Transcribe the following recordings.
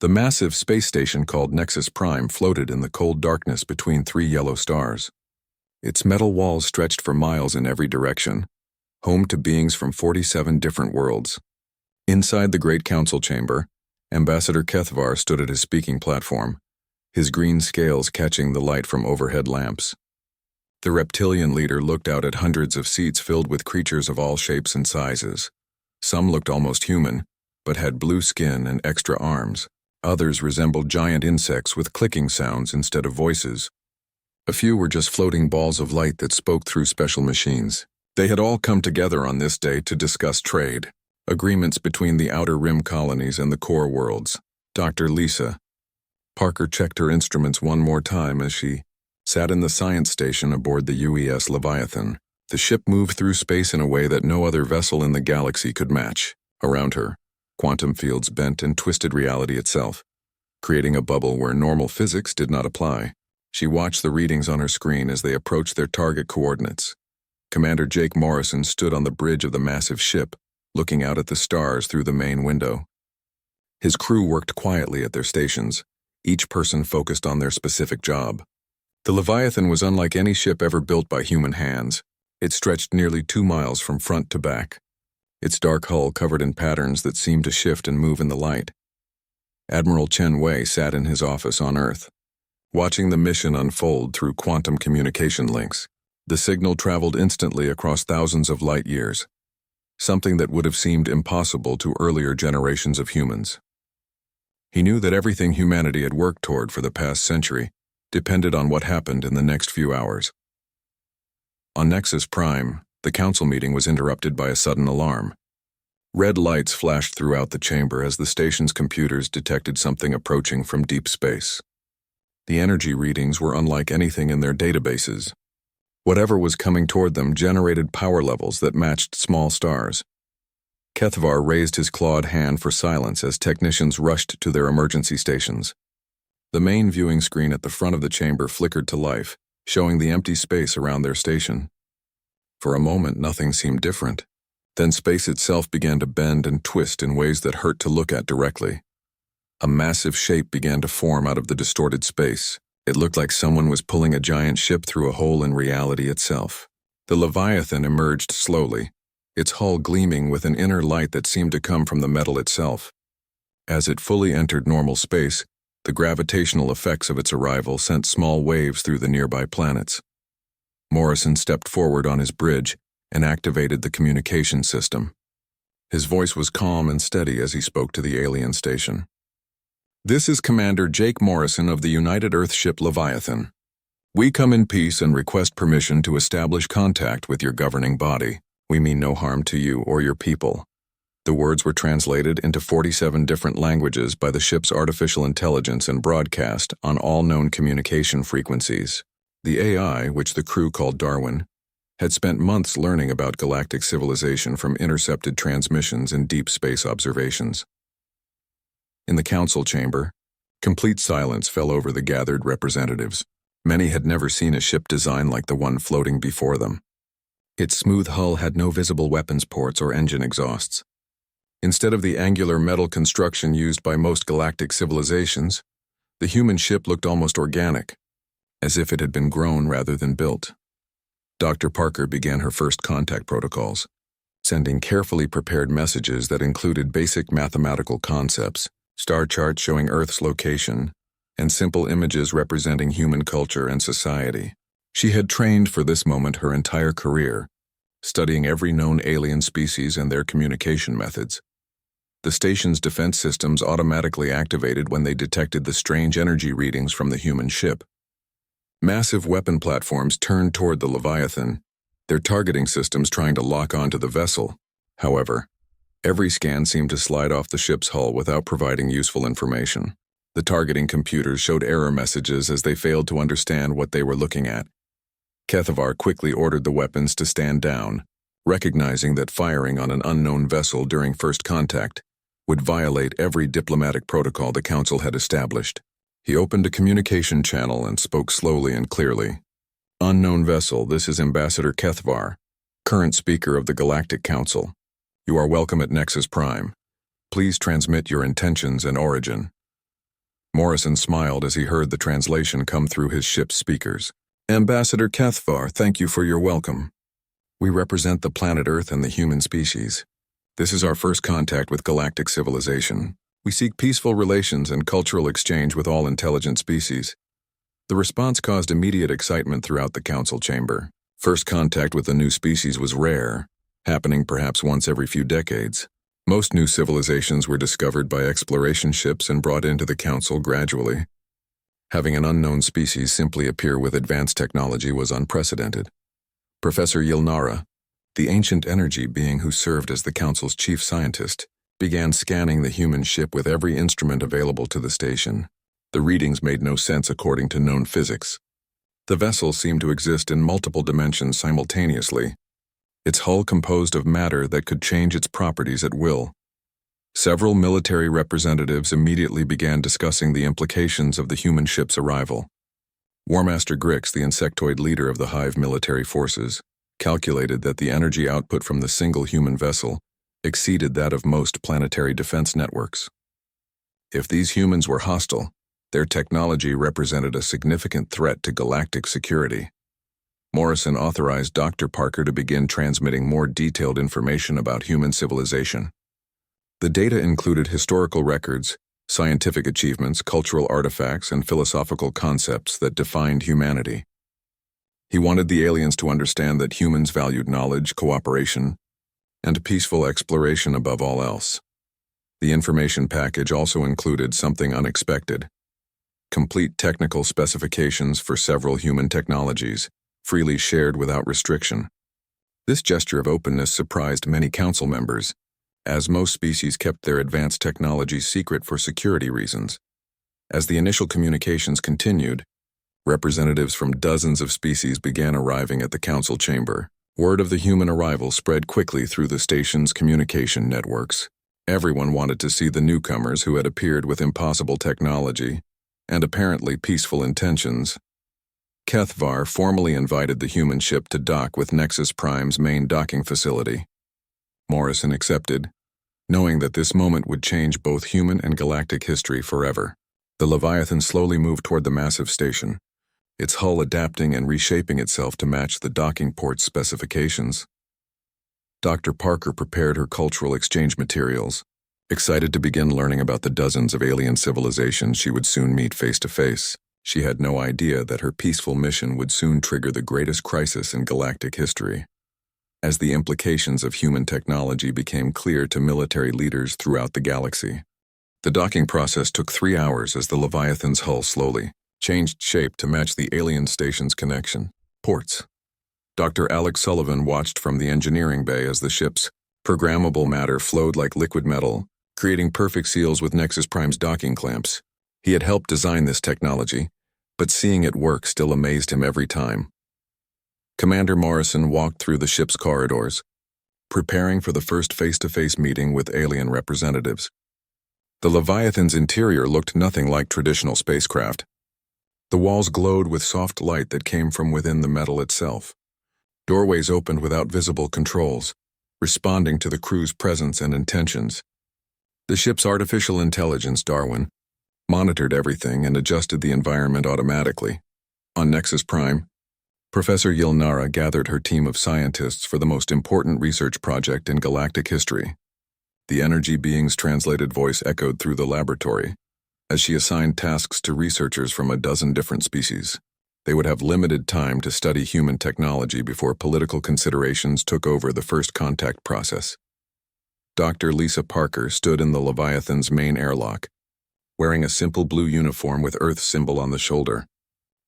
The massive space station called Nexus Prime floated in the cold darkness between three yellow stars. Its metal walls stretched for miles in every direction, home to beings from 47 different worlds. Inside the Great Council Chamber, Ambassador Kethvar stood at his speaking platform, his green scales catching the light from overhead lamps. The reptilian leader looked out at hundreds of seats filled with creatures of all shapes and sizes. Some looked almost human, but had blue skin and extra arms. Others resembled giant insects with clicking sounds instead of voices. A few were just floating balls of light that spoke through special machines. They had all come together on this day to discuss trade, agreements between the Outer Rim colonies and the core worlds. Dr. Lisa Parker checked her instruments one more time as she sat in the science station aboard the UES Leviathan. The ship moved through space in a way that no other vessel in the galaxy could match. Around her, quantum fields bent and twisted reality itself, creating a bubble where normal physics did not apply. She watched the readings on her screen as they approached their target coordinates. Commander Jake Morrison stood on the bridge of the massive ship, looking out at the stars through the main window. His crew worked quietly at their stations, each person focused on their specific job. The Leviathan was unlike any ship ever built by human hands. It stretched nearly 2 miles from front to back, its dark hull covered in patterns that seemed to shift and move in the light. Admiral Chen Wei sat in his office on Earth, watching the mission unfold through quantum communication links. The signal traveled instantly across thousands of light years, something that would have seemed impossible to earlier generations of humans. He knew that everything humanity had worked toward for the past century depended on what happened in the next few hours. On Nexus Prime, the council meeting was interrupted by a sudden alarm. Red lights flashed throughout the chamber as the station's computers detected something approaching from deep space. The energy readings were unlike anything in their databases. Whatever was coming toward them generated power levels that matched small stars. Kethvar raised his clawed hand for silence as technicians rushed to their emergency stations. The main viewing screen at the front of the chamber flickered to life, showing the empty space around their station. For a moment, nothing seemed different. Then space itself began to bend and twist in ways that hurt to look at directly. A massive shape began to form out of the distorted space. It looked like someone was pulling a giant ship through a hole in reality itself. The Leviathan emerged slowly, its hull gleaming with an inner light that seemed to come from the metal itself. As it fully entered normal space, the gravitational effects of its arrival sent small waves through the nearby planets. Morrison stepped forward on his bridge and activated the communication system. His voice was calm and steady as he spoke to the alien station. "This is Commander Jake Morrison of the United Earth ship Leviathan. We come in peace and request permission to establish contact with your governing body. We mean no harm to you or your people." The words were translated into 47 different languages by the ship's artificial intelligence and broadcast on all known communication frequencies. The AI, which the crew called Darwin, had spent months learning about galactic civilization from intercepted transmissions and deep space observations. In the council chamber, complete silence fell over the gathered representatives. Many had never seen a ship design like the one floating before them. Its smooth hull had no visible weapons ports or engine exhausts. Instead of the angular metal construction used by most galactic civilizations, the human ship looked almost organic, as if it had been grown rather than built. Dr. Parker began her first contact protocols, sending carefully prepared messages that included basic mathematical concepts, star charts showing Earth's location, and simple images representing human culture and society. She had trained for this moment her entire career, studying every known alien species and their communication methods. The station's defense systems automatically activated when they detected the strange energy readings from the human ship. Massive weapon platforms turned toward the Leviathan, their targeting systems trying to lock onto the vessel. However, every scan seemed to slide off the ship's hull without providing useful information. The targeting computers showed error messages as they failed to understand what they were looking at. Kethvar quickly ordered the weapons to stand down, recognizing that firing on an unknown vessel during first contact would violate every diplomatic protocol the Council had established. He opened a communication channel and spoke slowly and clearly. "Unknown vessel, this is Ambassador Kethvar, current speaker of the Galactic Council. You are welcome at Nexus Prime. Please transmit your intentions and origin." Morrison smiled as he heard the translation come through his ship's speakers. Ambassador Cathvar, thank you for your welcome. We represent the planet Earth and the human species. This is our first contact with galactic civilization. We seek peaceful relations and cultural exchange with all intelligent species. The response caused immediate excitement throughout the council chamber. First contact with a new species was rare, happening perhaps once every few decades. Most new civilizations were discovered by exploration ships and brought into the council gradually. Having an unknown species simply appear with advanced technology was unprecedented. Professor Yilnara, the ancient energy being who served as the council's chief scientist, began scanning the human ship with every instrument available to the station. The readings made no sense according to known physics. The vessel seemed to exist in multiple dimensions simultaneously, its hull composed of matter that could change its properties at will. Several military representatives immediately began discussing the implications of the human ship's arrival. Warmaster Grix, the insectoid leader of the Hive military forces, calculated that the energy output from the single human vessel exceeded that of most planetary defense networks. If these humans were hostile, their technology represented a significant threat to galactic security. Morrison authorized Dr. Parker to begin transmitting more detailed information about human civilization. The data included historical records, scientific achievements, cultural artifacts, and philosophical concepts that defined humanity. He wanted the aliens to understand that humans valued knowledge, cooperation, and peaceful exploration above all else. The information package also included something unexpected: complete technical specifications for several human technologies, freely shared without restriction. This gesture of openness surprised many council members, as most species kept their advanced technologies secret for security reasons. As the initial communications continued, representatives from dozens of species began arriving at the council chamber. Word of the human arrival spread quickly through the station's communication networks. Everyone wanted to see the newcomers who had appeared with impossible technology and apparently peaceful intentions. Cathvar formally invited the human ship to dock with Nexus Prime's main docking facility. Morrison accepted, knowing that this moment would change both human and galactic history forever. The Leviathan slowly moved toward the massive station, its hull adapting and reshaping itself to match the docking port's specifications. Dr. Parker prepared her cultural exchange materials, excited to begin learning about the dozens of alien civilizations she would soon meet face to face. She had no idea that her peaceful mission would soon trigger the greatest crisis in galactic history. As the implications of human technology became clear to military leaders throughout the galaxy, the docking process took 3 hours as the Leviathan's hull slowly changed shape to match the alien station's connection. Ports. Dr. Alex Sullivan watched from the engineering bay as the ship's programmable matter flowed like liquid metal, creating perfect seals with Nexus Prime's docking clamps. He had helped design this technology, but seeing it work still amazed him every time. Commander Morrison walked through the ship's corridors, preparing for the first face-to-face meeting with alien representatives. The Leviathan's interior looked nothing like traditional spacecraft. The walls glowed with soft light that came from within the metal itself. Doorways opened without visible controls, responding to the crew's presence and intentions. The ship's artificial intelligence, Darwin, monitored everything and adjusted the environment automatically. On Nexus Prime, Professor Yilnara gathered her team of scientists for the most important research project in galactic history. The energy being's translated voice echoed through the laboratory, as she assigned tasks to researchers from a dozen different species. They would have limited time to study human technology before political considerations took over the first contact process. Dr. Lisa Parker stood in the Leviathan's main airlock, wearing a simple blue uniform with Earth's symbol on the shoulder.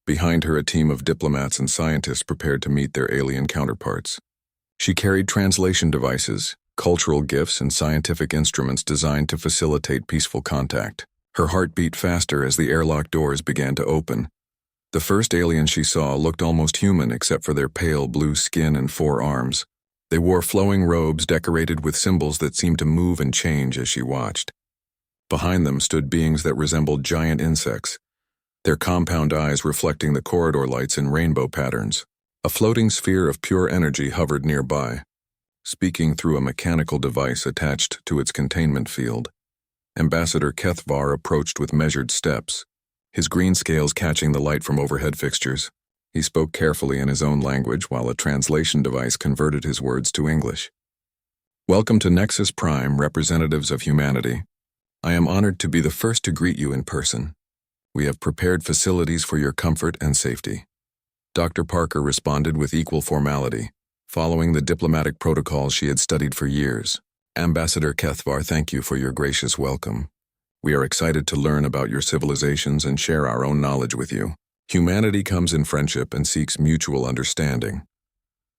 Behind her, a team of diplomats and scientists prepared to meet their alien counterparts. She carried translation devices, cultural gifts, and scientific instruments designed to facilitate peaceful contact. Her heart beat faster as the airlock doors began to open. The first alien she saw looked almost human except for their pale blue skin and 4 arms. They wore flowing robes decorated with symbols that seemed to move and change as she watched. Behind them stood beings that resembled giant insects, their compound eyes reflecting the corridor lights in rainbow patterns. A floating sphere of pure energy hovered nearby, speaking through a mechanical device attached to its containment field. Ambassador Kethvar approached with measured steps, his green scales catching the light from overhead fixtures. He spoke carefully in his own language while a translation device converted his words to English. Welcome to Nexus Prime, representatives of humanity. I am honored to be the first to greet you in person. We have prepared facilities for your comfort and safety. Dr. Parker responded with equal formality, following the diplomatic protocols she had studied for years. Ambassador Kethvar, thank you for your gracious welcome. We are excited to learn about your civilizations and share our own knowledge with you. Humanity comes in friendship and seeks mutual understanding.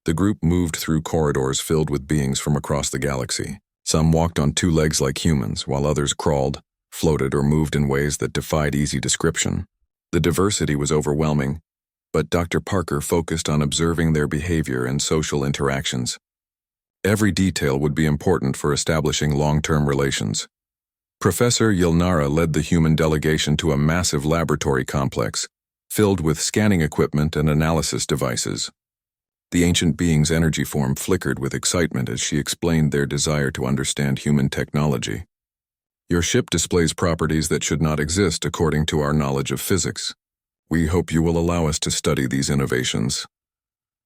The group moved through corridors filled with beings from across the galaxy. Some walked on two legs like humans, while others crawled, floated, or moved in ways that defied easy description. The diversity was overwhelming, but Dr. Parker focused on observing their behavior and social interactions. Every detail would be important for establishing long-term relations. Professor Yilnara led the human delegation to a massive laboratory complex, filled with scanning equipment and analysis devices. The ancient being's energy form flickered with excitement as she explained their desire to understand human technology. Your ship displays properties that should not exist according to our knowledge of physics. We hope you will allow us to study these innovations.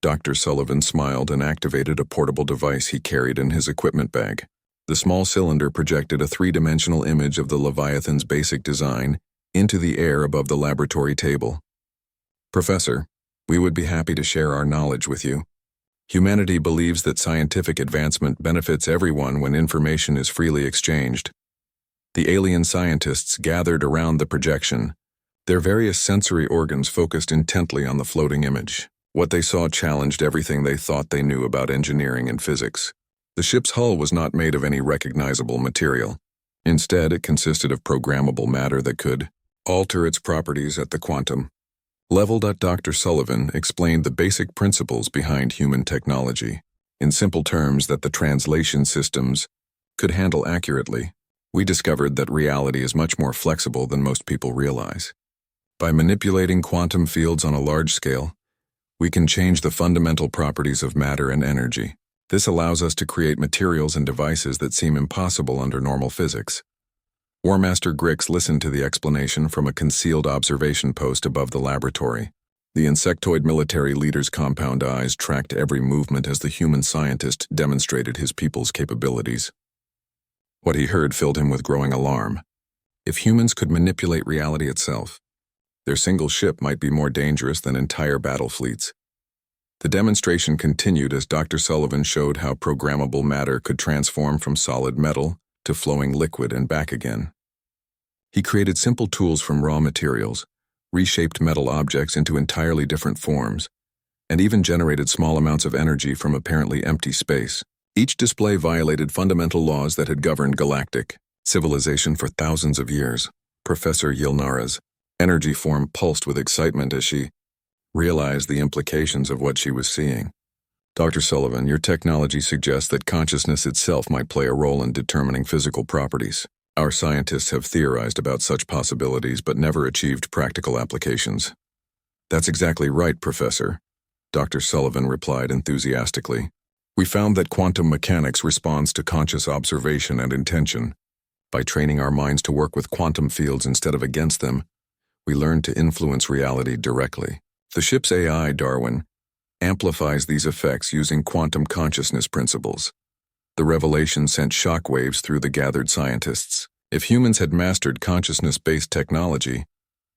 Dr. Sullivan smiled and activated a portable device he carried in his equipment bag. The small cylinder projected a three-dimensional image of the Leviathan's basic design into the air above the laboratory table. Professor, we would be happy to share our knowledge with you. Humanity believes that scientific advancement benefits everyone when information is freely exchanged. The alien scientists gathered around the projection, their various sensory organs focused intently on the floating image. What they saw challenged everything they thought they knew about engineering and physics. The ship's hull was not made of any recognizable material. Instead, it consisted of programmable matter that could alter its properties at the quantum level. Dr. Sullivan explained the basic principles behind human technology, in simple terms that the translation systems could handle accurately. We discovered that reality is much more flexible than most people realize. By manipulating quantum fields on a large scale, we can change the fundamental properties of matter and energy. This allows us to create materials and devices that seem impossible under normal physics. War Master Grix listened to the explanation from a concealed observation post above the laboratory. The insectoid military leader's compound eyes tracked every movement as the human scientist demonstrated his people's capabilities. What he heard filled him with growing alarm. If humans could manipulate reality itself, their single ship might be more dangerous than entire battle fleets. The demonstration continued as Dr. Sullivan showed how programmable matter could transform from solid metal to flowing liquid and back again. He created simple tools from raw materials, reshaped metal objects into entirely different forms, and even generated small amounts of energy from apparently empty space. Each display violated fundamental laws that had governed galactic civilization for thousands of years. Professor Yilnara's energy form pulsed with excitement as she realized the implications of what she was seeing. Dr. Sullivan, your technology suggests that consciousness itself might play a role in determining physical properties. Our scientists have theorized about such possibilities but never achieved practical applications. That's exactly right, Professor, Dr. Sullivan replied enthusiastically. We found that quantum mechanics responds to conscious observation and intention. By training our minds to work with quantum fields instead of against them, we learned to influence reality directly. The ship's AI, Darwin, amplifies these effects using quantum consciousness principles. The revelation sent shockwaves through the gathered scientists. If humans had mastered consciousness-based technology,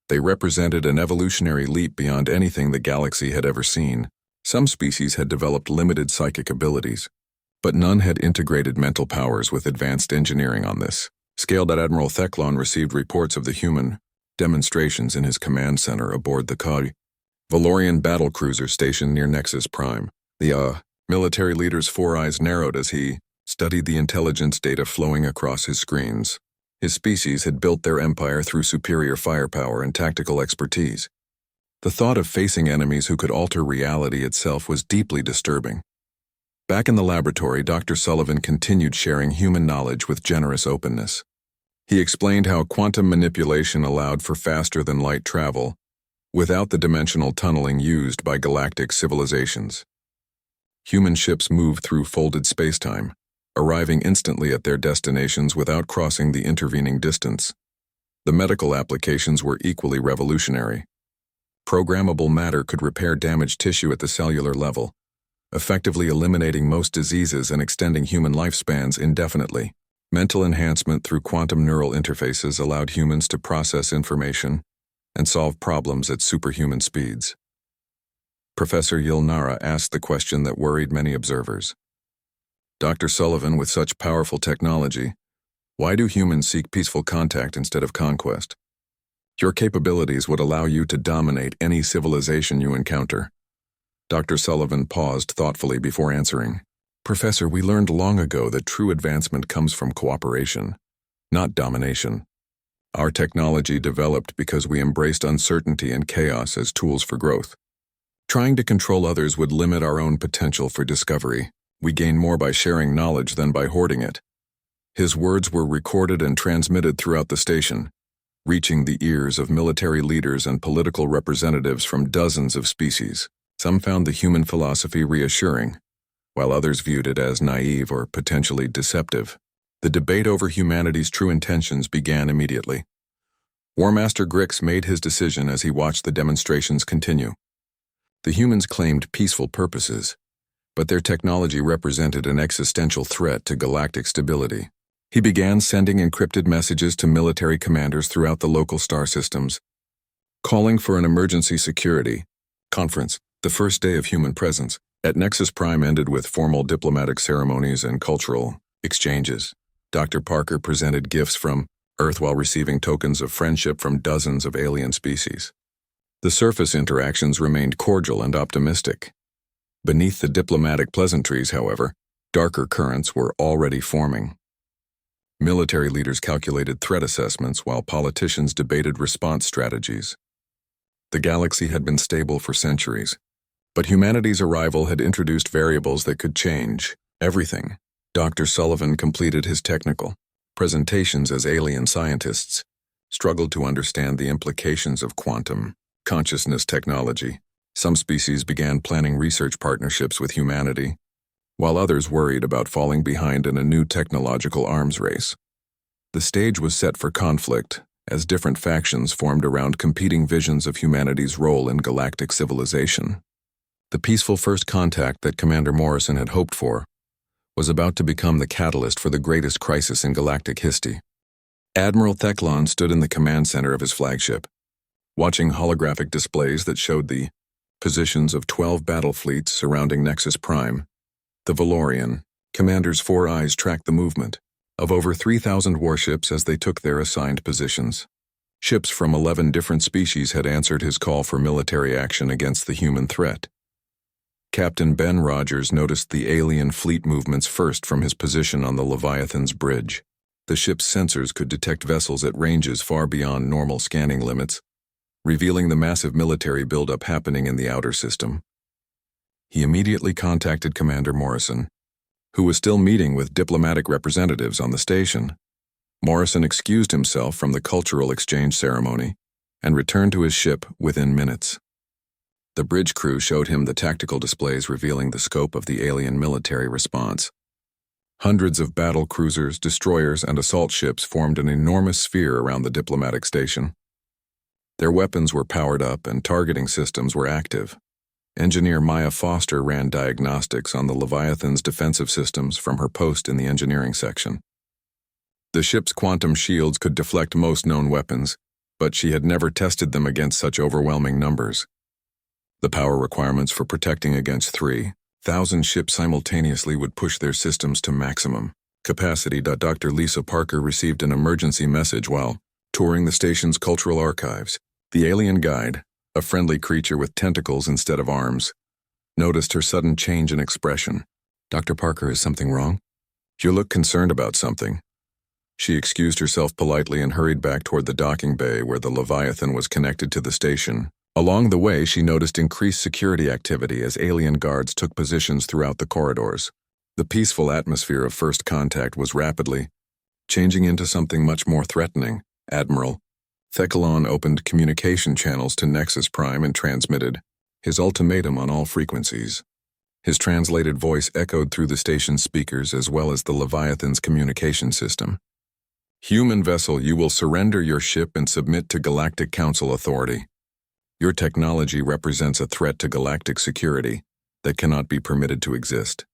they represented an evolutionary leap beyond anything the galaxy had ever seen. Some species had developed limited psychic abilities, but none had integrated mental powers with advanced engineering on this scale. Admiral Theclon received reports of the human demonstrations in his command center aboard the Valorian battlecruiser stationed near Nexus Prime. The military leader's four eyes narrowed as he studied the intelligence data flowing across his screens. His species had built their empire through superior firepower and tactical expertise. The thought of facing enemies who could alter reality itself was deeply disturbing. Back in the laboratory, Dr. Sullivan continued sharing human knowledge with generous openness. He explained how quantum manipulation allowed for faster-than-light travel, without the dimensional tunneling used by galactic civilizations. Human ships moved through folded spacetime, arriving instantly at their destinations without crossing the intervening distance. The medical applications were equally revolutionary. Programmable matter could repair damaged tissue at the cellular level, effectively eliminating most diseases and extending human lifespans indefinitely. Mental enhancement through quantum neural interfaces allowed humans to process information and solve problems at superhuman speeds. Professor Yilnara asked the question that worried many observers. Dr. Sullivan, with such powerful technology, why do humans seek peaceful contact instead of conquest? Your capabilities would allow you to dominate any civilization you encounter. Dr. Sullivan paused thoughtfully before answering. Professor, we learned long ago that true advancement comes from cooperation, not domination. Our technology developed because we embraced uncertainty and chaos as tools for growth. Trying to control others would limit our own potential for discovery. We gain more by sharing knowledge than by hoarding it. His words were recorded and transmitted throughout the station, reaching the ears of military leaders and political representatives from dozens of species. Some found the human philosophy reassuring, while others viewed it as naive or potentially deceptive. The debate over humanity's true intentions began immediately. War Master Grix made his decision as he watched the demonstrations continue. The humans claimed peaceful purposes, but their technology represented an existential threat to galactic stability. He began sending encrypted messages to military commanders throughout the local star systems, calling for an emergency security conference. The first day of human presence at Nexus Prime ended with formal diplomatic ceremonies and cultural exchanges. Dr. Parker presented gifts from Earth while receiving tokens of friendship from dozens of alien species. The surface interactions remained cordial and optimistic. Beneath the diplomatic pleasantries, however, darker currents were already forming. Military leaders calculated threat assessments while politicians debated response strategies. The galaxy had been stable for centuries, but humanity's arrival had introduced variables that could change everything. Dr. Sullivan completed his technical presentations as alien scientists, struggled to understand the implications of quantum consciousness technology. Some species began planning research partnerships with humanity, while others worried about falling behind in a new technological arms race. The stage was set for conflict, as different factions formed around competing visions of humanity's role in galactic civilization. The peaceful first contact that Commander Morrison had hoped for was about to become the catalyst for the greatest crisis in galactic history. Admiral Theclon stood in the command center of his flagship, watching holographic displays that showed the positions of 12 battle fleets surrounding Nexus Prime. The Valorian commander's 4 eyes tracked the movement of over 3,000 warships as they took their assigned positions. Ships from 11 different species had answered his call for military action against the human threat. Captain Ben Rogers noticed the alien fleet movements first from his position on the Leviathan's bridge. The ship's sensors could detect vessels at ranges far beyond normal scanning limits, revealing the massive military buildup happening in the outer system. He immediately contacted Commander Morrison, who was still meeting with diplomatic representatives on the station. Morrison excused himself from the cultural exchange ceremony and returned to his ship within minutes. The bridge crew showed him the tactical displays revealing the scope of the alien military response. Hundreds of battle cruisers, destroyers, and assault ships formed an enormous sphere around the diplomatic station. Their weapons were powered up and targeting systems were active. Engineer Maya Foster ran diagnostics on the Leviathan's defensive systems from her post in the engineering section. The ship's quantum shields could deflect most known weapons, but she had never tested them against such overwhelming numbers. The power requirements for protecting against 3,000 ships simultaneously would push their systems to maximum capacity. Dr. Lisa Parker received an emergency message while touring the station's cultural archives. The alien guide, a friendly creature with tentacles instead of arms, noticed her sudden change in expression. Dr. Parker, is something wrong? You look concerned about something. She excused herself politely and hurried back toward the docking bay where the Leviathan was connected to the station. Along the way, she noticed increased security activity as alien guards took positions throughout the corridors. The peaceful atmosphere of first contact was rapidly changing into something much more threatening. Admiral Theclon opened communication channels to Nexus Prime and transmitted his ultimatum on all frequencies. His translated voice echoed through the station's speakers as well as the Leviathan's communication system. "Human vessel, you will surrender your ship and submit to Galactic Council authority. Your technology represents a threat to galactic security that cannot be permitted to exist."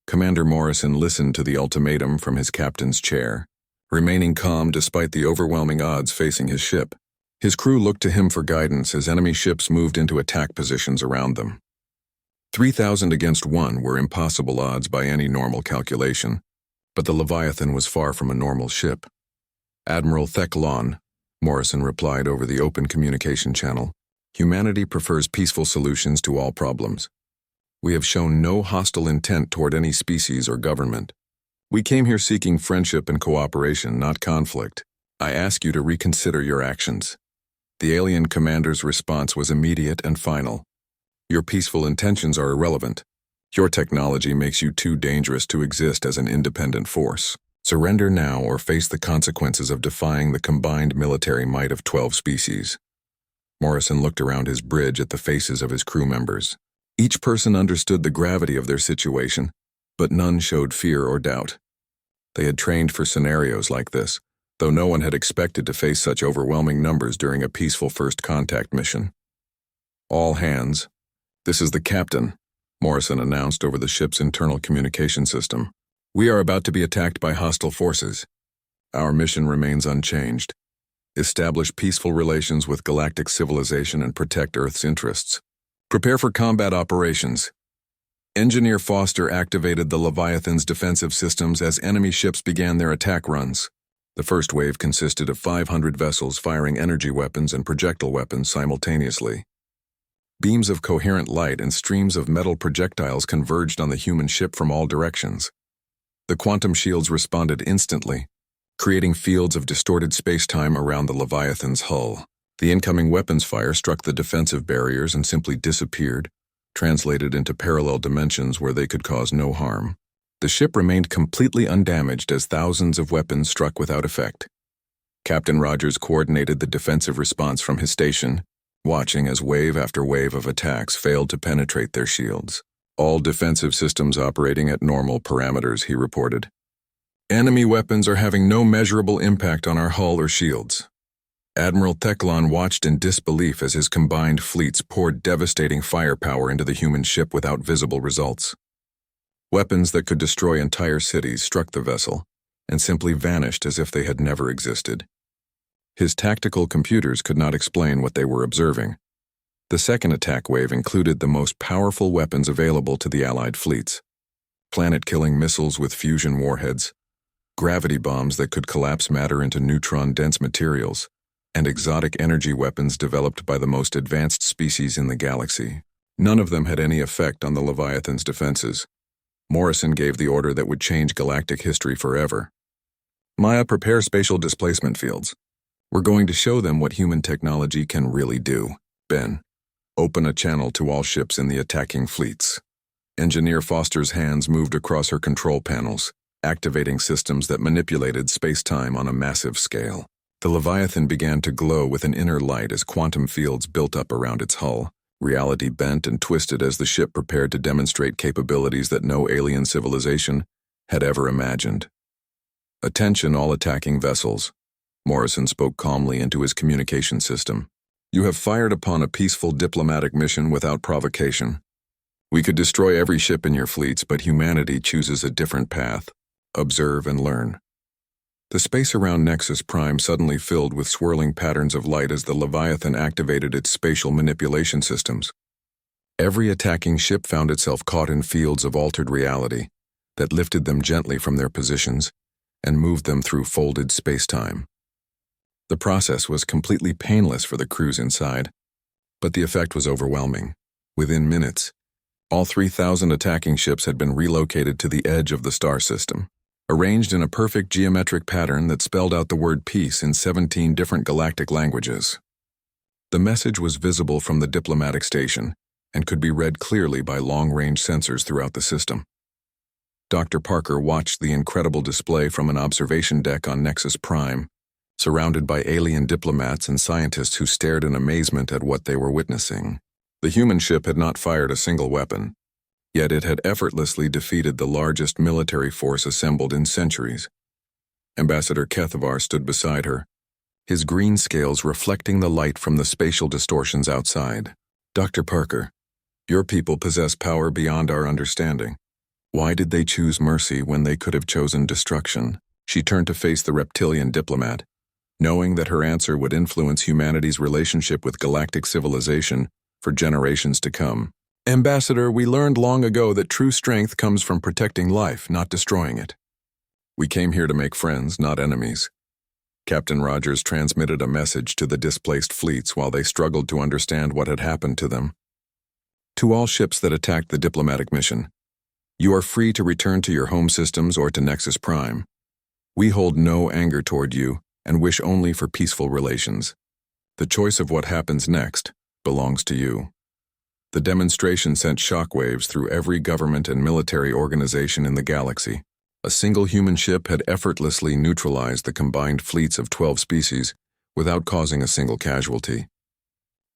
Commander Morrison listened to the ultimatum from his captain's chair, remaining calm despite the overwhelming odds facing his ship. His crew looked to him for guidance as enemy ships moved into attack positions around them. 3,000 against 1 were impossible odds by any normal calculation, but the Leviathan was far from a normal ship. "Admiral Thecklon," Morrison replied over the open communication channel, "humanity prefers peaceful solutions to all problems. We have shown no hostile intent toward any species or government. We came here seeking friendship and cooperation, not conflict. I ask you to reconsider your actions." The alien commander's response was immediate and final. "Your peaceful intentions are irrelevant. Your technology makes you too dangerous to exist as an independent force. Surrender now or face the consequences of defying the combined military might of 12 species." Morrison looked around his bridge at the faces of his crew members. Each person understood the gravity of their situation, but none showed fear or doubt. They had trained for scenarios like this, though no one had expected to face such overwhelming numbers during a peaceful first contact mission. "All hands. This is the captain," Morrison announced over the ship's internal communication system. "We are about to be attacked by hostile forces. Our mission remains unchanged. Establish peaceful relations with galactic civilization and protect Earth's interests. Prepare for combat operations." Engineer Foster activated the Leviathan's defensive systems as enemy ships began their attack runs. The first wave consisted of 500 vessels firing energy weapons and projectile weapons simultaneously. Beams of coherent light and streams of metal projectiles converged on the human ship from all directions. The quantum shields responded instantly, creating fields of distorted space-time around the Leviathan's hull. The incoming weapons fire struck the defensive barriers and simply disappeared, translated into parallel dimensions where they could cause no harm. The ship remained completely undamaged as thousands of weapons struck without effect. Captain Rogers coordinated the defensive response from his station, watching as wave after wave of attacks failed to penetrate their shields. "All defensive systems operating at normal parameters," he reported. "Enemy weapons are having no measurable impact on our hull or shields." Admiral Thecklon watched in disbelief as his combined fleets poured devastating firepower into the human ship without visible results. Weapons that could destroy entire cities struck the vessel and simply vanished as if they had never existed. His tactical computers could not explain what they were observing. The second attack wave included the most powerful weapons available to the Allied fleets: planet-killing missiles with fusion warheads, gravity bombs that could collapse matter into neutron-dense materials, and exotic energy weapons developed by the most advanced species in the galaxy. None of them had any effect on the Leviathan's defenses. Morrison gave the order that would change galactic history forever. "Maya, prepare spatial displacement fields. We're going to show them what human technology can really do. Ben, open a channel to all ships in the attacking fleets." Engineer Foster's hands moved across her control panels, activating systems that manipulated space-time on a massive scale. The Leviathan began to glow with an inner light as quantum fields built up around its hull. Reality bent and twisted as the ship prepared to demonstrate capabilities that no alien civilization had ever imagined. "Attention, all attacking vessels," Morrison spoke calmly into his communication system. "You have fired upon a peaceful diplomatic mission without provocation. We could destroy every ship in your fleets, but humanity chooses a different path. Observe and learn." The space around Nexus Prime suddenly filled with swirling patterns of light as the Leviathan activated its spatial manipulation systems. Every attacking ship found itself caught in fields of altered reality that lifted them gently from their positions and moved them through folded space-time. The process was completely painless for the crews inside, but the effect was overwhelming. Within minutes, all 3,000 attacking ships had been relocated to the edge of the star system, arranged in a perfect geometric pattern that spelled out the word peace in 17 different galactic languages. The message was visible from the diplomatic station and could be read clearly by long-range sensors throughout the system. Dr. Parker watched the incredible display from an observation deck on Nexus Prime, surrounded by alien diplomats and scientists who stared in amazement at what they were witnessing. The human ship had not fired a single weapon, yet it had effortlessly defeated the largest military force assembled in centuries. Ambassador Kethavar stood beside her, his green scales reflecting the light from the spatial distortions outside. "Dr. Parker, your people possess power beyond our understanding. Why did they choose mercy when they could have chosen destruction?" She turned to face the reptilian diplomat, knowing that her answer would influence humanity's relationship with galactic civilization for generations to come. "Ambassador, we learned long ago that true strength comes from protecting life, not destroying it. We came here to make friends, not enemies." Captain Rogers transmitted a message to the displaced fleets while they struggled to understand what had happened to them. "To all ships that attacked the diplomatic mission, you are free to return to your home systems or to Nexus Prime. We hold no anger toward you and wish only for peaceful relations. The choice of what happens next belongs to you." The demonstration sent shockwaves through every government and military organization in the galaxy. A single human ship had effortlessly neutralized the combined fleets of 12 species without causing a single casualty.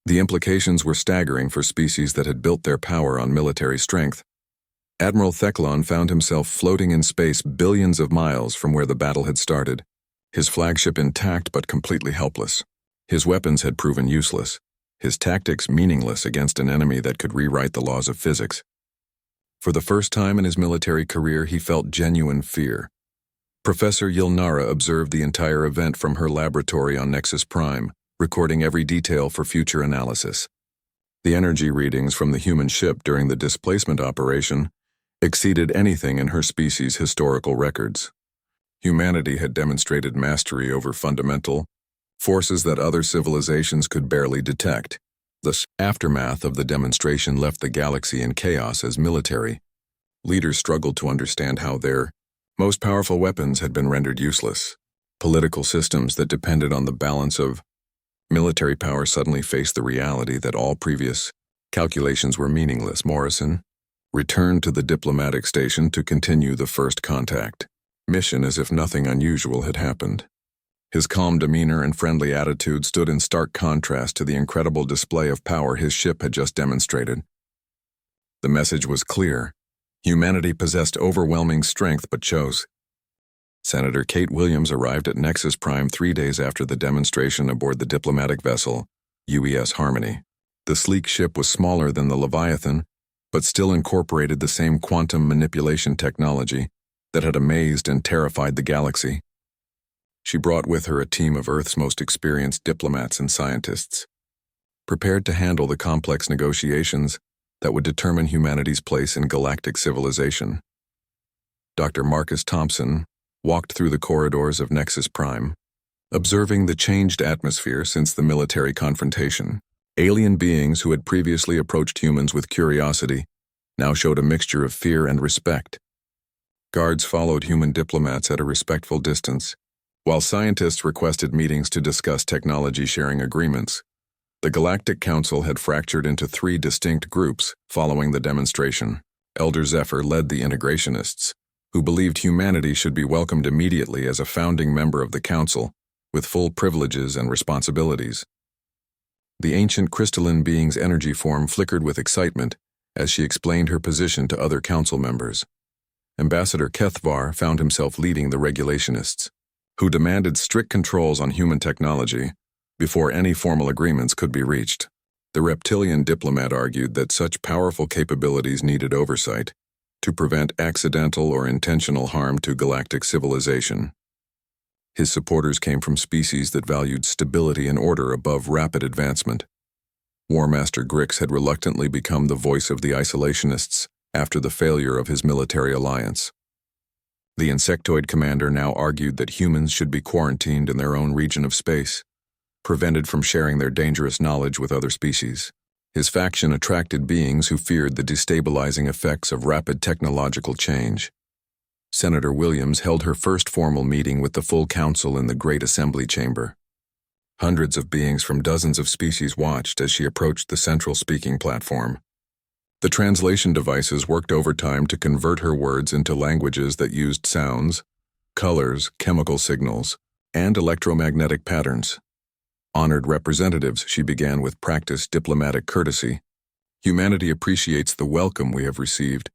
The implications were staggering for species that had built their power on military strength. Admiral Theclon found himself floating in space billions of miles from where the battle had started, his flagship intact but completely helpless. His weapons had proven useless, his tactics meaningless against an enemy that could rewrite the laws of physics. For the first time in his military career, he felt genuine fear. Professor Yilnara observed the entire event from her laboratory on Nexus Prime, recording every detail for future analysis. The energy readings from the human ship during the displacement operation exceeded anything in her species' historical records. Humanity had demonstrated mastery over fundamental forces that other civilizations could barely detect. The aftermath of the demonstration left the galaxy in chaos as military leaders struggled to understand how their most powerful weapons had been rendered useless. Political systems that depended on the balance of military power suddenly faced the reality that all previous calculations were meaningless. Morrison returned to the diplomatic station to continue the first contact mission as if nothing unusual had happened. His calm demeanor and friendly attitude stood in stark contrast to the incredible display of power his ship had just demonstrated. The message was clear. Humanity possessed overwhelming strength but chose. Senator Kate Williams arrived at Nexus Prime 3 days after the demonstration aboard the diplomatic vessel, UES Harmony. The sleek ship was smaller than the Leviathan, but still incorporated the same quantum manipulation technology that had amazed and terrified the galaxy. She brought with her a team of Earth's most experienced diplomats and scientists, prepared to handle the complex negotiations that would determine humanity's place in galactic civilization. Dr. Marcus Thompson walked through the corridors of Nexus Prime, observing the changed atmosphere since the military confrontation. Alien beings who had previously approached humans with curiosity now showed a mixture of fear and respect. Guards followed human diplomats at a respectful distance, while scientists requested meetings to discuss technology-sharing agreements. The Galactic Council had fractured into 3 distinct groups following the demonstration. Elder Zephyr led the integrationists, who believed humanity should be welcomed immediately as a founding member of the Council, with full privileges and responsibilities. The ancient crystalline being's energy form flickered with excitement as she explained her position to other council members. Ambassador Kethavar found himself leading the regulationists, who demanded strict controls on human technology before any formal agreements could be reached. The reptilian diplomat argued that such powerful capabilities needed oversight to prevent accidental or intentional harm to galactic civilization. His supporters came from species that valued stability and order above rapid advancement. War Master Grix had reluctantly become the voice of the isolationists after the failure of his military alliance. The insectoid commander now argued that humans should be quarantined in their own region of space, prevented from sharing their dangerous knowledge with other species. His faction attracted beings who feared the destabilizing effects of rapid technological change. Senator Williams held her first formal meeting with the full council in the Great Assembly Chamber. Hundreds of beings from dozens of species watched as she approached the central speaking platform. The translation devices worked overtime to convert her words into languages that used sounds, colors, chemical signals, and electromagnetic patterns. Honored representatives, she began with practiced diplomatic courtesy, Humanity appreciates the welcome we have received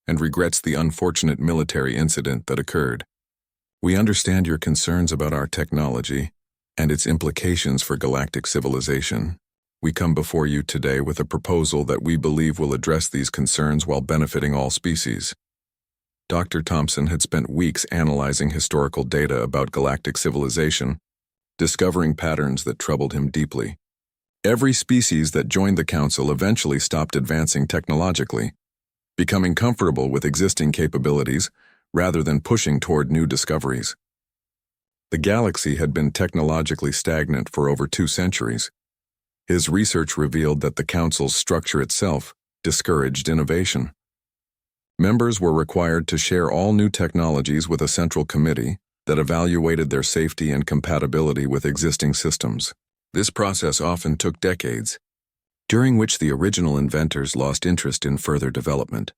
and regrets the unfortunate military incident that occurred. We understand your concerns about our technology and its implications for galactic civilization. We come before you today with a proposal that we believe will address these concerns while benefiting all species. Dr. Thompson had spent weeks analyzing historical data about galactic civilization, discovering patterns that troubled him deeply. Every species that joined the Council eventually stopped advancing technologically, becoming comfortable with existing capabilities rather than pushing toward new discoveries. The galaxy had been technologically stagnant for over 2 centuries. His research revealed that the Council's structure itself discouraged innovation. Members were required to share all new technologies with a central committee that evaluated their safety and compatibility with existing systems. This process often took decades, during which the original inventors lost interest in further development.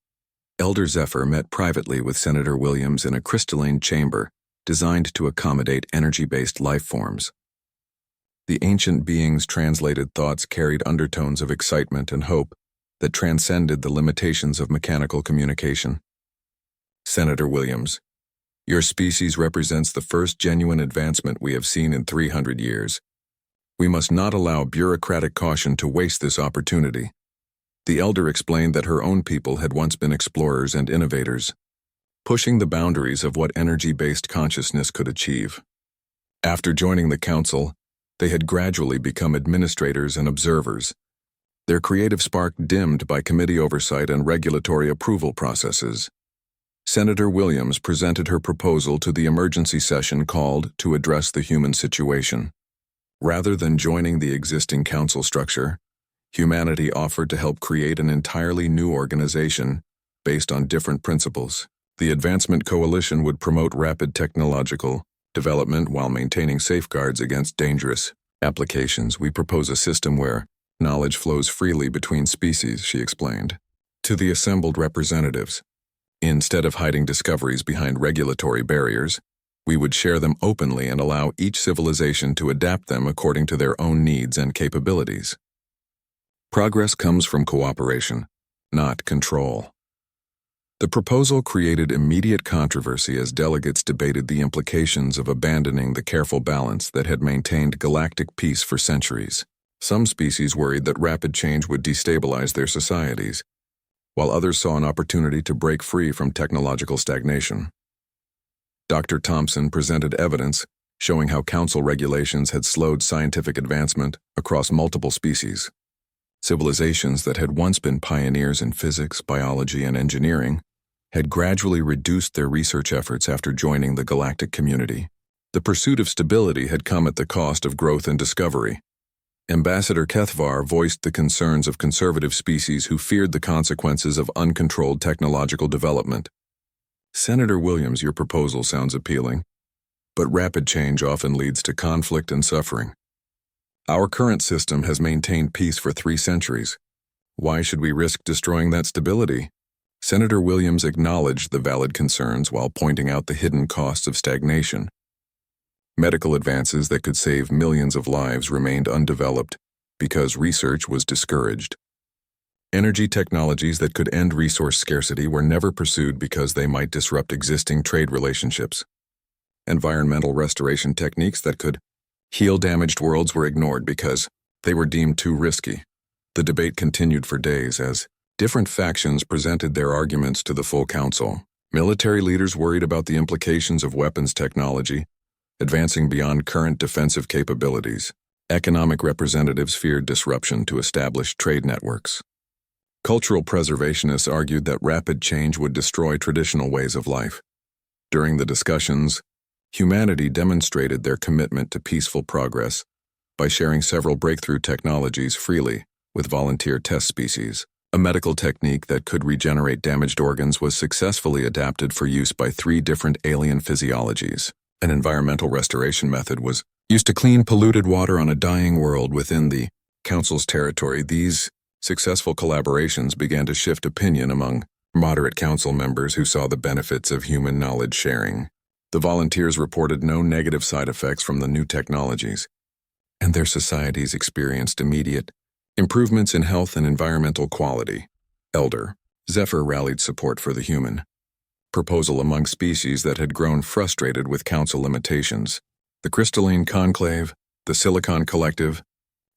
Elder Zephyr met privately with Senator Williams in a crystalline chamber designed to accommodate energy-based life forms. The ancient being's translated thoughts carried undertones of excitement and hope that transcended the limitations of mechanical communication. Senator Williams, your species represents the first genuine advancement we have seen in 300 years. We must not allow bureaucratic caution to waste this opportunity. The elder explained that her own people had once been explorers and innovators, pushing the boundaries of what energy-based consciousness could achieve. After joining the Council, they had gradually become administrators and observers, their creative spark dimmed by committee oversight and regulatory approval processes. Senator Williams presented her proposal to the emergency session called to address the human situation. Rather than joining the existing Council structure, humanity offered to help create an entirely new organization based on different principles. The Advancement Coalition would promote rapid technological development while maintaining safeguards against dangerous applications. We propose a system where knowledge flows freely between species, she explained. To the assembled representatives, instead of hiding discoveries behind regulatory barriers, we would share them openly and allow each civilization to adapt them according to their own needs and capabilities. Progress comes from cooperation, not control. The proposal created immediate controversy as delegates debated the implications of abandoning the careful balance that had maintained galactic peace for centuries. Some species worried that rapid change would destabilize their societies, while others saw an opportunity to break free from technological stagnation. Dr. Thompson presented evidence showing how Council regulations had slowed scientific advancement across multiple species. Civilizations that had once been pioneers in physics, biology, and engineering had gradually reduced their research efforts after joining the galactic community. The pursuit of stability had come at the cost of growth and discovery. Ambassador Kethvar voiced the concerns of conservative species who feared the consequences of uncontrolled technological development. Senator Williams, your proposal sounds appealing, but rapid change often leads to conflict and suffering. Our current system has maintained peace for 3 centuries. Why should we risk destroying that stability? Senator Williams acknowledged the valid concerns while pointing out the hidden costs of stagnation. Medical advances that could save millions of lives remained undeveloped because research was discouraged. Energy technologies that could end resource scarcity were never pursued because they might disrupt existing trade relationships. Environmental restoration techniques that could heal damaged worlds were ignored because they were deemed too risky. The debate continued for days as different factions presented their arguments to the full Council. Military leaders worried about the implications of weapons technology, advancing beyond current defensive capabilities. Economic representatives feared disruption to established trade networks. Cultural preservationists argued that rapid change would destroy traditional ways of life. During the discussions, humanity demonstrated their commitment to peaceful progress by sharing several breakthrough technologies freely with volunteer test species. A medical technique that could regenerate damaged organs was successfully adapted for use by 3 different alien physiologies. An environmental restoration method was used to clean polluted water on a dying world within the Council's territory. These successful collaborations began to shift opinion among moderate Council members who saw the benefits of human knowledge sharing. The volunteers reported no negative side effects from the new technologies, and their societies experienced immediate Improvements in health and environmental quality. Elder Zephyr rallied support for the human proposal among species that had grown frustrated with council limitations. The Crystalline Conclave, the Silicon Collective,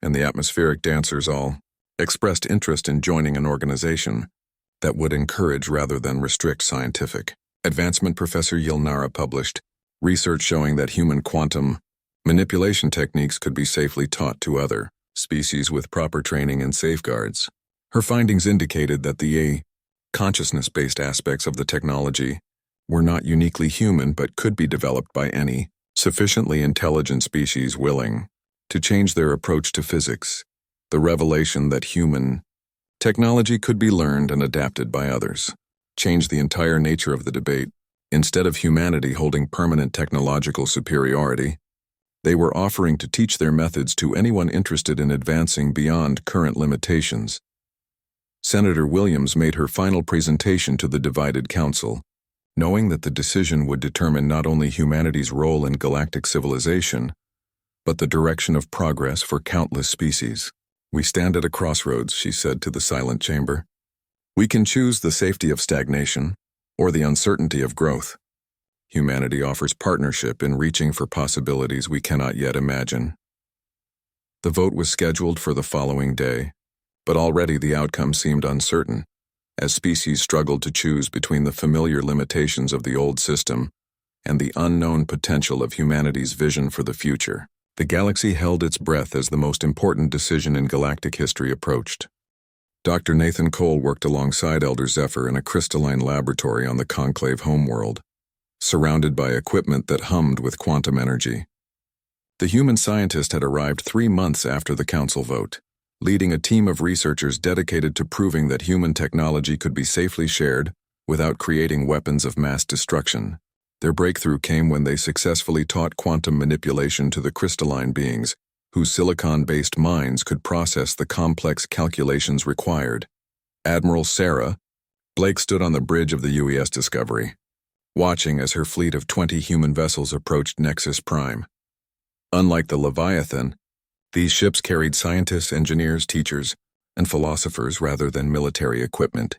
and the Atmospheric Dancers all expressed interest in joining an organization that would encourage rather than restrict scientific advancement. Professor Yilnara published research showing that human quantum manipulation techniques could be safely taught to other species with proper training and safeguards. Her findings indicated that the consciousness-based aspects of the technology were not uniquely human but could be developed by any sufficiently intelligent species willing to change their approach to physics. The revelation that human technology could be learned and adapted by others changed the entire nature of the debate. Instead of humanity holding permanent technological superiority, they were offering to teach their methods to anyone interested in advancing beyond current limitations. Senator Williams made her final presentation to the divided council, knowing that the decision would determine not only humanity's role in galactic civilization, but the direction of progress for countless species. "We stand at a crossroads," she said to the silent chamber. "We can choose the safety of stagnation or the uncertainty of growth. Humanity offers partnership in reaching for possibilities we cannot yet imagine." The vote was scheduled for the following day, but already the outcome seemed uncertain, as species struggled to choose between the familiar limitations of the old system and the unknown potential of humanity's vision for the future. The galaxy held its breath as the most important decision in galactic history approached. Dr. Nathan Cole worked alongside Elder Zephyr in a crystalline laboratory on the Conclave homeworld, surrounded by equipment that hummed with quantum energy. The human scientist had arrived 3 months after the council vote, leading a team of researchers dedicated to proving that human technology could be safely shared without creating weapons of mass destruction. Their breakthrough came when they successfully taught quantum manipulation to the crystalline beings, whose silicon-based minds could process the complex calculations required. Admiral Sarah Blake stood on the bridge of the UES Discovery, watching as her fleet of 20 human vessels approached Nexus Prime. Unlike the Leviathan, these ships carried scientists, engineers, teachers, and philosophers rather than military equipment.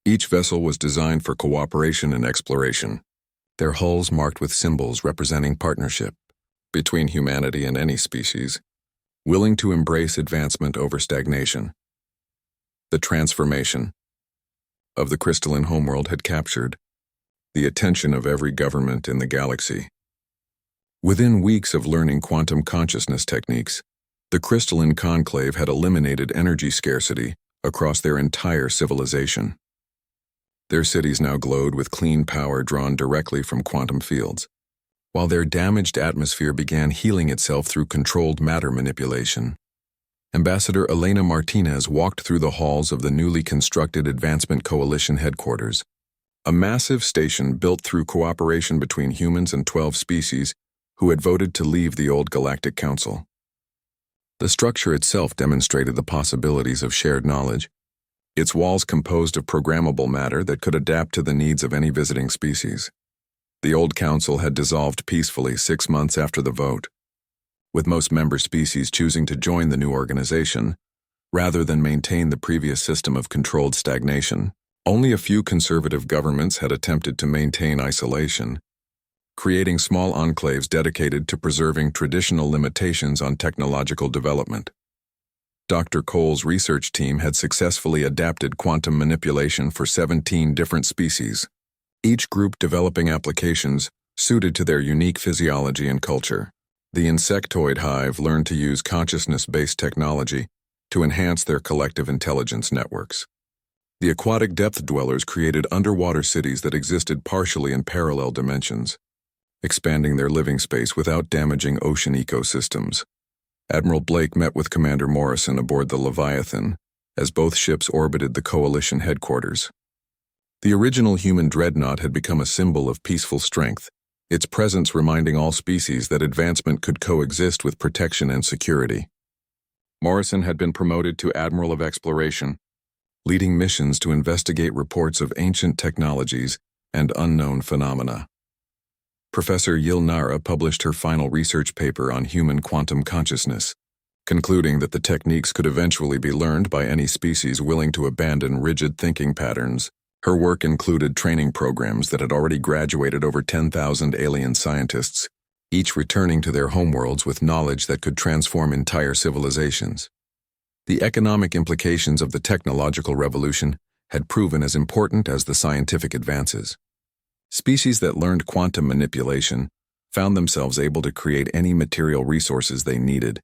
Each vessel was designed for cooperation and exploration, their hulls marked with symbols representing partnership between humanity and any species, willing to embrace advancement over stagnation. The transformation of the crystalline homeworld had captured the attention of every government in the galaxy. Within weeks of learning quantum consciousness techniques, the Crystalline Conclave had eliminated energy scarcity across their entire civilization. Their cities now glowed with clean power drawn directly from quantum fields, while their damaged atmosphere began healing itself through controlled matter manipulation. Ambassador Elena Martinez walked through the halls of the newly constructed Advancement Coalition headquarters, a massive station built through cooperation between humans and 12 species who had voted to leave the old Galactic Council. The structure itself demonstrated the possibilities of shared knowledge, its walls composed of programmable matter that could adapt to the needs of any visiting species. The old council had dissolved peacefully 6 months after the vote, with most member species choosing to join the new organization rather than maintain the previous system of controlled stagnation. Only a few conservative governments had attempted to maintain isolation, creating small enclaves dedicated to preserving traditional limitations on technological development. Dr. Cole's research team had successfully adapted quantum manipulation for 17 different species, each group developing applications suited to their unique physiology and culture. The insectoid hive learned to use consciousness-based technology to enhance their collective intelligence networks. The aquatic depth dwellers created underwater cities that existed partially in parallel dimensions, expanding their living space without damaging ocean ecosystems. Admiral Blake met with Commander Morrison aboard the Leviathan as both ships orbited the Coalition headquarters. The original human Dreadnought had become a symbol of peaceful strength, its presence reminding all species that advancement could coexist with protection and security. Morrison had been promoted to Admiral of Exploration, leading missions to investigate reports of ancient technologies and unknown phenomena. Professor Yilnara published her final research paper on human quantum consciousness, concluding that the techniques could eventually be learned by any species willing to abandon rigid thinking patterns. Her work included training programs that had already graduated over 10,000 alien scientists, each returning to their homeworlds with knowledge that could transform entire civilizations. The economic implications of the technological revolution had proven as important as the scientific advances. Species that learned quantum manipulation found themselves able to create any material resources they needed,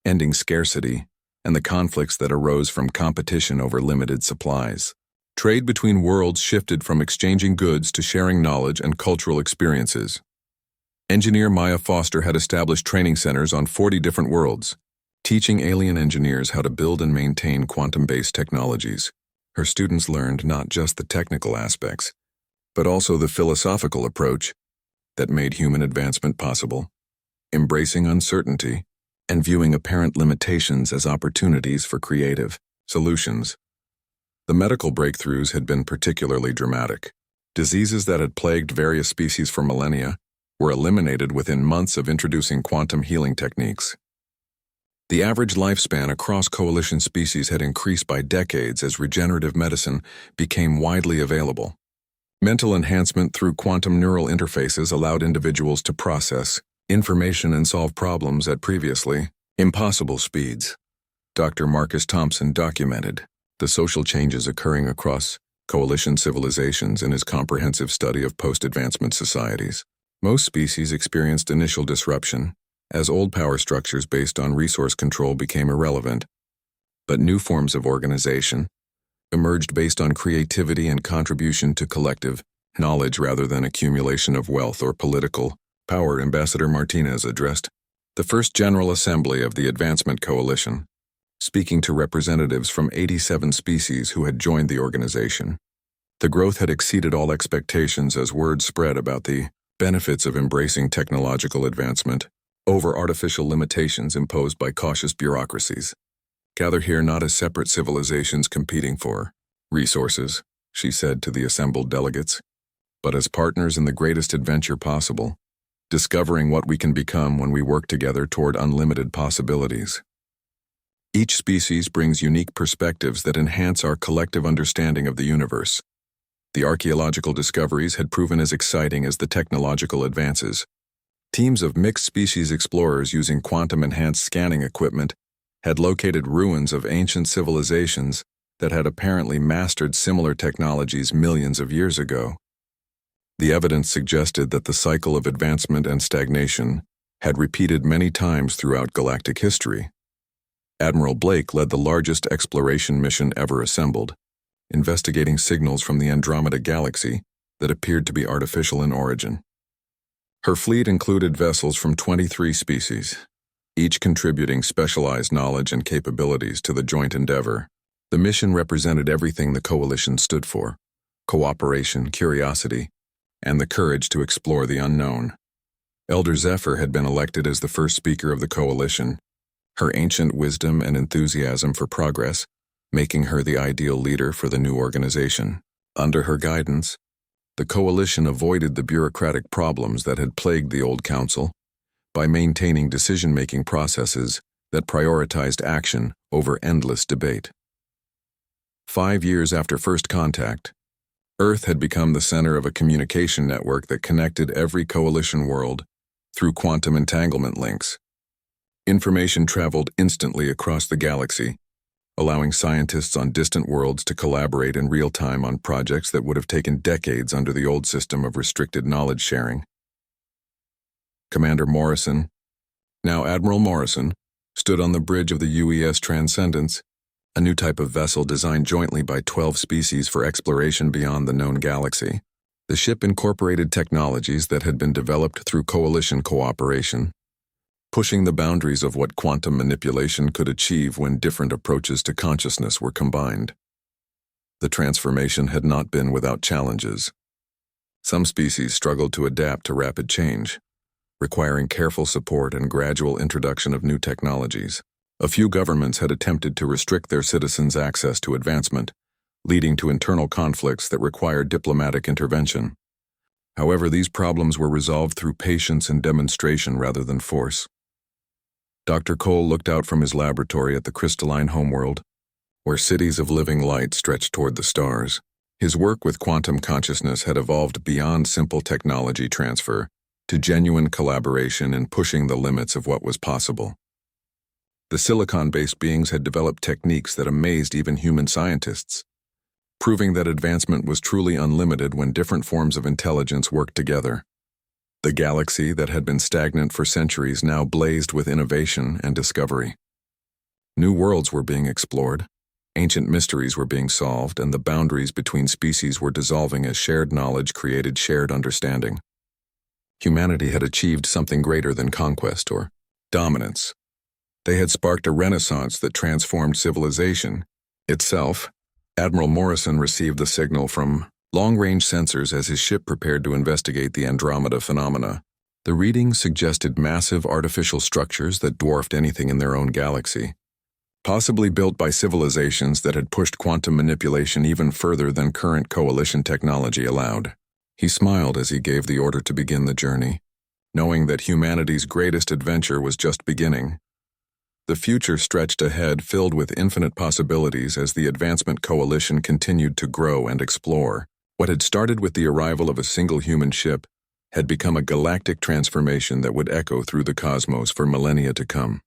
ending scarcity and the conflicts that arose from competition over limited supplies. Trade between worlds shifted from exchanging goods to sharing knowledge and cultural experiences. Engineer Maya Foster had established training centers on 40 different worlds, teaching alien engineers how to build and maintain quantum-based technologies. Her students learned not just the technical aspects, but also the philosophical approach that made human advancement possible, embracing uncertainty and viewing apparent limitations as opportunities for creative solutions. The medical breakthroughs had been particularly dramatic. Diseases that had plagued various species for millennia were eliminated within months of introducing quantum healing techniques. The average lifespan across coalition species had increased by decades as regenerative medicine became widely available. Mental enhancement through quantum neural interfaces allowed individuals to process information and solve problems at previously impossible speeds. Dr. Marcus Thompson documented the social changes occurring across coalition civilizations in his comprehensive study of post-advancement societies. Most species experienced initial disruption as old power structures based on resource control became irrelevant, but new forms of organization emerged based on creativity and contribution to collective knowledge rather than accumulation of wealth or political power. Ambassador Martinez addressed the first General Assembly of the Advancement Coalition, speaking to representatives from 87 species who had joined the organization. The growth had exceeded all expectations as word spread about the benefits of embracing technological advancement over artificial limitations imposed by cautious bureaucracies. Gather here not as separate civilizations competing for resources, she said to the assembled delegates, but as partners in the greatest adventure possible, discovering what we can become when we work together toward unlimited possibilities. Each species brings unique perspectives that enhance our collective understanding of the universe. The archaeological discoveries had proven as exciting as the technological advances. Teams of mixed species explorers using quantum-enhanced scanning equipment had located ruins of ancient civilizations that had apparently mastered similar technologies millions of years ago. The evidence suggested that the cycle of advancement and stagnation had repeated many times throughout galactic history. Admiral Blake led the largest exploration mission ever assembled, investigating signals from the Andromeda Galaxy that appeared to be artificial in origin. Her fleet included vessels from 23 species, each contributing specialized knowledge and capabilities to the joint endeavor. The mission represented everything the Coalition stood for: cooperation, curiosity, and the courage to explore the unknown. Elder Zephyr had been elected as the first speaker of the Coalition, her ancient wisdom and enthusiasm for progress making her the ideal leader for the new organization. Under her guidance, the Coalition avoided the bureaucratic problems that had plagued the old council by maintaining decision-making processes that prioritized action over endless debate. 5 years after first contact, Earth had become the center of a communication network that connected every Coalition world through quantum entanglement links. Information traveled instantly across the galaxy, allowing scientists on distant worlds to collaborate in real time on projects that would have taken decades under the old system of restricted knowledge sharing. Commander Morrison, now Admiral Morrison, stood on the bridge of the UES Transcendence, a new type of vessel designed jointly by 12 species for exploration beyond the known galaxy. The ship incorporated technologies that had been developed through Coalition cooperation, pushing the boundaries of what quantum manipulation could achieve when different approaches to consciousness were combined. The transformation had not been without challenges. Some species struggled to adapt to rapid change, requiring careful support and gradual introduction of new technologies. A few governments had attempted to restrict their citizens' access to advancement, leading to internal conflicts that required diplomatic intervention. However, these problems were resolved through patience and demonstration rather than force. Dr. Cole looked out from his laboratory at the crystalline homeworld, where cities of living light stretched toward the stars. His work with quantum consciousness had evolved beyond simple technology transfer to genuine collaboration in pushing the limits of what was possible. The silicon-based beings had developed techniques that amazed even human scientists, proving that advancement was truly unlimited when different forms of intelligence worked together. The galaxy that had been stagnant for centuries now blazed with innovation and discovery. New worlds were being explored, ancient mysteries were being solved, and the boundaries between species were dissolving as shared knowledge created shared understanding. Humanity had achieved something greater than conquest or dominance. They had sparked a renaissance that transformed civilization itself. Admiral Morrison received the signal from long-range sensors as his ship prepared to investigate the Andromeda phenomena. The readings suggested massive artificial structures that dwarfed anything in their own galaxy, possibly built by civilizations that had pushed quantum manipulation even further than current coalition technology allowed. He smiled as he gave the order to begin the journey, knowing that humanity's greatest adventure was just beginning. The future stretched ahead, filled with infinite possibilities as the Advancement Coalition continued to grow and explore. What had started with the arrival of a single human ship had become a galactic transformation that would echo through the cosmos for millennia to come.